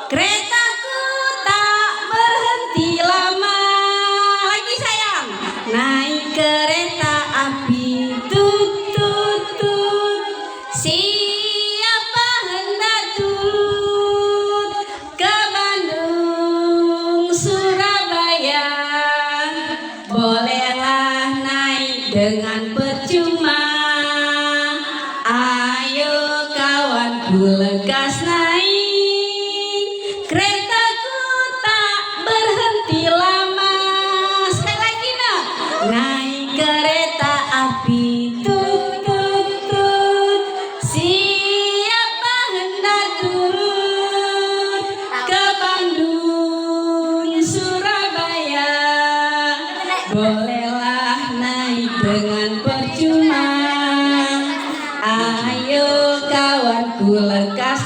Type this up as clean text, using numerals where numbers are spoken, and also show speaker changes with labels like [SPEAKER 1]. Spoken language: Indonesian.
[SPEAKER 1] Keretaku tak berhenti lama. Lagi sayang. Naik kereta api tut tut tut. Siapa hendak turun ke Bandung Surabaya? Bolehlah naik dengan percuma. Ayo kawanku lekas naik. Keretaku tak berhenti lama. Sekali lagi nak. Naik kereta api tut tut tut. Siapa hendak turun ke Bandung Surabaya? Bolehlah naik dengan percuma. Ayo kawanku lekas